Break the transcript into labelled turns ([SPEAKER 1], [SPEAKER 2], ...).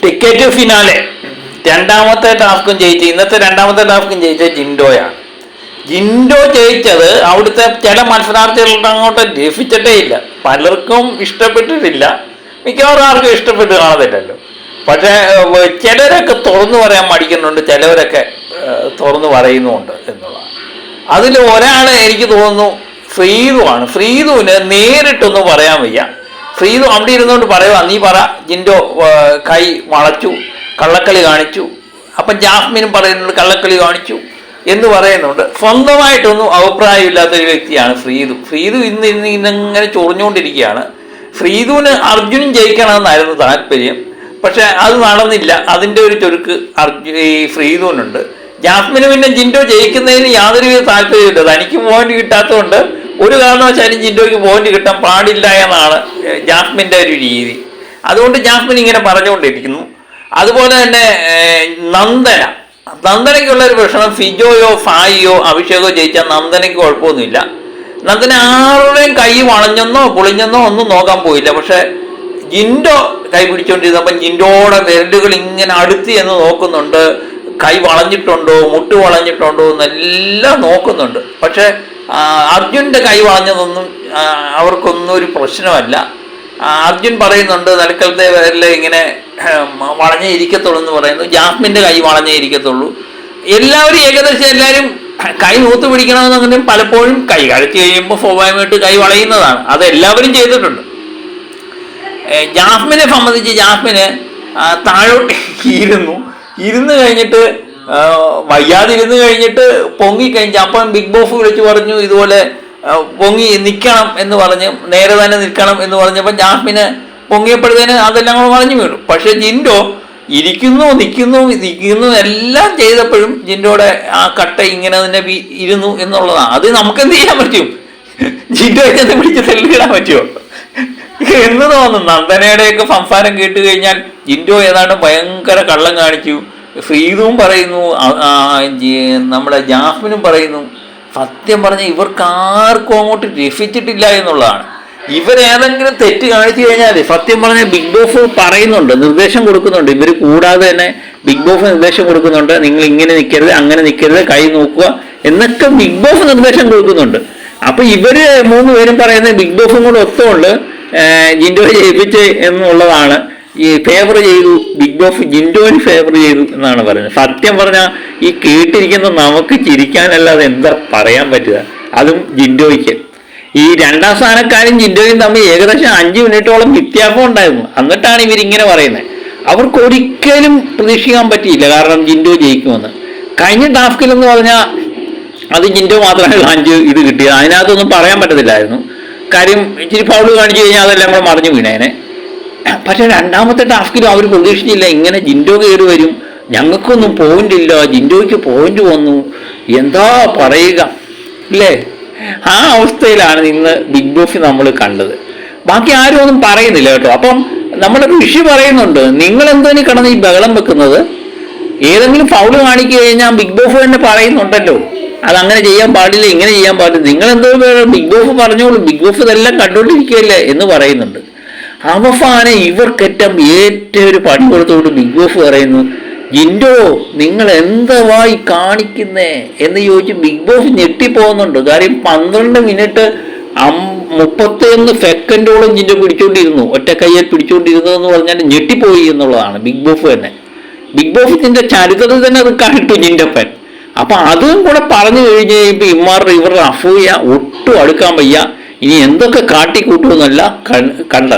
[SPEAKER 1] Ticket finale രണ്ടാമത്തെ ടാസ്കും ജയിച്ച ഇന്നത്തെ രണ്ടാമത്തെ ടാസ്കും ജയിച്ച ജിൻഡോയാണ്. ജിൻഡോ ജയിച്ചത് അവിടുത്തെ ചില മത്സരാർത്ഥികൾക്ക് അങ്ങോട്ട് ലഭിച്ചിട്ടേ ഇല്ല. പലർക്കും ഇഷ്ടപ്പെട്ടിട്ടില്ല, മിക്കവാറും ആർക്കും ഇഷ്ടപ്പെട്ട് കാണത്തില്ലല്ലോ. പക്ഷേ ചിലരൊക്കെ തുറന്നു പറയാൻ മടിക്കുന്നുണ്ട്, ചിലവരൊക്കെ തുറന്നു പറയുന്നുമുണ്ട് എന്നുള്ളതാണ്. അതിൽ ഒരാൾ എനിക്ക് തോന്നുന്നു ഫ്രീദുവാണ്. ഫ്രീദുവിന് നേരിട്ടൊന്നും പറയാൻ വയ്യ. ഫ്രീദു അവിടെ ഇരുന്നുകൊണ്ട് പറയുക, നീ പറ ജിൻഡോ കൈ വളച്ചു, കള്ളക്കളി കാണിച്ചു. അപ്പം ജാസ്മിനും പറയുന്നുണ്ട് കള്ളക്കളി കാണിച്ചു എന്ന് പറയുന്നുണ്ട്. സ്വന്തമായിട്ടൊന്നും അഭിപ്രായമില്ലാത്തൊരു വ്യക്തിയാണ് ഫ്രീദു ഇന്നിങ്ങനെ ചൊറിഞ്ഞുകൊണ്ടിരിക്കുകയാണ്. ഫ്രീദുവിന് അർജുൻ ജയിക്കണമെന്നായിരുന്നു താല്പര്യം, പക്ഷെ അത് നടന്നില്ല. അതിൻ്റെ ഒരു ചൊരുക്ക് ഈ ഫ്രീദുവിനുണ്ട്. ജാസ്മിന് പിന്നെ ജിൻഡോ ജയിക്കുന്നതിന് യാതൊരുവിധ താല്പര്യമില്ല. തനിക്ക് പോയിന്റ് കിട്ടാത്തതുകൊണ്ട് ഒരു കാരണവശാലും ജിൻഡോയ്ക്ക് പോയിന്റ് കിട്ടാൻ പാടില്ല എന്നാണ് ജാസ്മിൻ്റെ ഒരു രീതി. അതുകൊണ്ട് ജാസ്മിൻ ഇങ്ങനെ പറഞ്ഞുകൊണ്ടിരിക്കുന്നു. അതുപോലെ തന്നെ നന്ദനയ്ക്കുള്ളൊരു പ്രശ്നം, ഫിജോയോ ഫായിയോ അഭിഷേകോ ജയിച്ചാൽ നന്ദനയ്ക്ക് കുഴപ്പമൊന്നുമില്ല. നന്ദന ആരുടെയും കൈ വളഞ്ഞെന്നോ പൊളിഞ്ഞെന്നോ ഒന്നും നോക്കാൻ പോയില്ല. പക്ഷെ ജിൻഡോ കൈ പിടിച്ചുകൊണ്ടിരുന്നപ്പം ജിൻഡോയുടെ വിരലുകൾ ഇങ്ങനെ അടുത്ത് എന്ന് നോക്കുന്നുണ്ട്. കൈ വളഞ്ഞിട്ടുണ്ടോ, മുട്ട് വളഞ്ഞിട്ടുണ്ടോ എന്നെല്ലാം നോക്കുന്നുണ്ട്. പക്ഷെ അർജുൻ്റെ കൈ വളഞ്ഞതൊന്നും അവർക്കൊന്നും ഒരു പ്രശ്നമല്ല. അർജുൻ പറയുന്നുണ്ട് നിലക്കലത്തെ വിരൽ ഇങ്ങനെ വളഞ്ഞേ ഇരിക്കത്തുള്ളൂ എന്ന് പറയുന്നു. ജാസ്മിൻ്റെ കൈ വളഞ്ഞേ ഇരിക്കത്തുള്ളൂ. എല്ലാവരും എല്ലാവരും കൈ നൂത്ത് പിടിക്കണമെന്നങ്ങനെ പലപ്പോഴും കൈ കഴച്ച് കഴിയുമ്പോൾ സ്വാഭാവികമായിട്ട് കൈ വളയുന്നതാണ്. അത് എല്ലാവരും ചെയ്തിട്ടുണ്ട്. ജാസ്മിനെ സംബന്ധിച്ച് ജാസ്മിന് താഴോട്ട് ഇരുന്ന് കഴിഞ്ഞിട്ട് വയ്യാതിരുന്ന് കഴിഞ്ഞിട്ട് പൊങ്ങിക്കഴിഞ്ഞ് അപ്പം ബിഗ് ബോസ് വിളിച്ച് പറഞ്ഞു ഇതുപോലെ പൊങ്ങി നിൽക്കണം എന്ന് പറഞ്ഞ് നേരെ തന്നെ നിൽക്കണം എന്ന് പറഞ്ഞപ്പോൾ ജാസ്മിന് പൊങ്ങിയപ്പോഴത്തേന് അതെല്ലാം കൂടെ വളഞ്ഞു വീണു. പക്ഷെ ജിൻഡോ നിൽക്കുന്നു എല്ലാം ചെയ്തപ്പോഴും ജിൻഡോയുടെ ആ കട്ട ഇങ്ങനെ തന്നെ ഇരുന്നു എന്നുള്ളതാണ്. അത് നമുക്കെന്ത് ചെയ്യാൻ പറ്റും? ജിൻഡോ ചെന്ന് പിടിച്ച് തെല്ലിടാൻ പറ്റുമോ എന്ന് തോന്നുന്നു. നന്ദനയുടെയൊക്കെ സംസാരം കേട്ട് കഴിഞ്ഞാൽ ജിൻഡോ ഏതാണ്ട് ഭയങ്കര കള്ളം കാണിച്ചു. ഫ്രീദുവും പറയുന്നു, നമ്മുടെ ജാസ്മിനും പറയുന്നു. സത്യം പറഞ്ഞാൽ ഇവർക്ക് ആർക്കും അങ്ങോട്ട് രസിച്ചിട്ടില്ല എന്നുള്ളതാണ്. ഇവരേതെങ്കിലും തെറ്റ് കാണിച്ചു കഴിഞ്ഞാൽ സത്യം പറഞ്ഞാൽ ബിഗ് ബോസ് പറയുന്നുണ്ട്, നിർദ്ദേശം കൊടുക്കുന്നുണ്ട്. ഇവർ കൂടാതെ തന്നെ ബിഗ് ബോസ് നിർദ്ദേശം കൊടുക്കുന്നുണ്ട്, നിങ്ങൾ ഇങ്ങനെ നിൽക്കരുത്, അങ്ങനെ നിൽക്കരുത്, കൈ നോക്കുക എന്നൊക്കെ ബിഗ് ബോസ് നിർദ്ദേശം കൊടുക്കുന്നുണ്ട്. അപ്പൊ ഇവര് മൂന്നുപേരും പറയുന്നത് ബിഗ് ബോസും കൂടെ ഒത്തുകൊണ്ട് ജിൻഡോയെ ജയിപ്പിച്ച് എന്നുള്ളതാണ്. ഈ ഫേവർ ചെയ്തു, ബിഗ് ബോസ് ജിൻഡോന് ഫേവർ ചെയ്തു എന്നാണ് പറയുന്നത്. സത്യം പറഞ്ഞാൽ ഈ കേട്ടിരിക്കുന്ന നമുക്ക് ചിരിക്കാനല്ലാതെ എന്താ പറയാൻ പറ്റുക? അതും ജിൻഡോയ്ക്ക്. ഈ രണ്ടാം സ്ഥാനക്കാരും ജിൻഡോയും തമ്മിൽ ഏകദേശം 5 മിനിറ്റോളം വ്യത്യാസം ഉണ്ടായിരുന്നു. എന്നിട്ടാണ് ഇവരിങ്ങനെ പറയുന്നത്. അവർക്ക് ഒരിക്കലും പ്രതീക്ഷിക്കാൻ പറ്റിയില്ല, കാരണം ജിൻഡോ ജയിക്കുമെന്ന്. കഴിഞ്ഞ ടാസ്കിലെന്ന് പറഞ്ഞാൽ അത് ജിൻഡോ മാത്രമേ 5 ഇത് കിട്ടിയത്. അതിനകത്തൊന്നും പറയാൻ പറ്റത്തില്ലായിരുന്നു. കാര്യം ഇച്ചിരി ഫൗള് കാണിച്ചു കഴിഞ്ഞാൽ അതെല്ലാം കൂടെ മറിഞ്ഞു വീണേനെ. പക്ഷെ രണ്ടാമത്തെ ടാസ്കിലും അവർ പ്രതീക്ഷിച്ചില്ല ഇങ്ങനെ ജിൻഡോ കയറി വരും, ഞങ്ങൾക്കൊന്നും പോയിന്റ് ഇല്ല, ജിൻഡോയ്ക്ക് പോയിന്റ് വന്നു, എന്താ പറയുക അല്ലേ? ആ അവസ്ഥയിലാണ് ഇന്ന് ബിഗ് ബോസ് നമ്മൾ കണ്ടത്. ബാക്കി ആരും ഒന്നും പറയുന്നില്ല കേട്ടോ. അപ്പം നമ്മുടെ ഋഷി പറയുന്നുണ്ട്, നിങ്ങൾ എന്തോന്ന് കിടന്ന് ഈ ബഹളം വെക്കുന്നത്? ഏതെങ്കിലും ഫൗള് കാണിച്ചു കഴിഞ്ഞാൽ ബിഗ് ബോസ് തന്നെ പറയുന്നുണ്ടല്ലോ അതങ്ങനെ ചെയ്യാൻ പാടില്ല, ഇങ്ങനെ ചെയ്യാൻ പാടില്ല, നിങ്ങളെന്തോ ബിഗ് ബോസ് പറഞ്ഞോളൂ, ബിഗ് ബോസ് ഇതെല്ലാം കണ്ടുകൊണ്ടിരിക്കുകയല്ലേ എന്ന് പറയുന്നുണ്ട്. അവസാനം ഇവർക്കേറ്റം ഏറ്റവും ഒരു പണി കൊടുത്തോണ്ട് ബിഗ് ബോസ് പറയുന്നു, ജിൻഡോ നിങ്ങൾ എന്തായി കാണിക്കുന്നേ എന്ന് ചോദിച്ച് ബിഗ് ബോസ് ഞെട്ടിപ്പോകുന്നുണ്ട്. കാര്യം 12 മിനിറ്റ് 31 സെക്കൻഡോളം ജിൻഡോ പിടിച്ചോണ്ടിരുന്നു, ഒറ്റ കയ്യിൽ പിടിച്ചോണ്ടിരുന്നു എന്ന് പറഞ്ഞാൽ ഞെട്ടിപ്പോയി എന്നുള്ളതാണ് ബിഗ് ബോസ് തന്നെ. ബിഗ് ബോസിന്റെ ചരിത്രത്തിൽ തന്നെ അത് കണ്ടു ജിൻഡപ്പൻ. അപ്പൊ അതും കൂടെ പറഞ്ഞു കഴിഞ്ഞ് കഴിയുമ്പോൾ ഇവരുടെ അസൂയ ഒട്ടും അടുക്കാൻ വയ്യ. ഇനി എന്തൊക്കെ കാട്ടിക്കൂട്ടുമെന്നല്ല കണ്ടത്.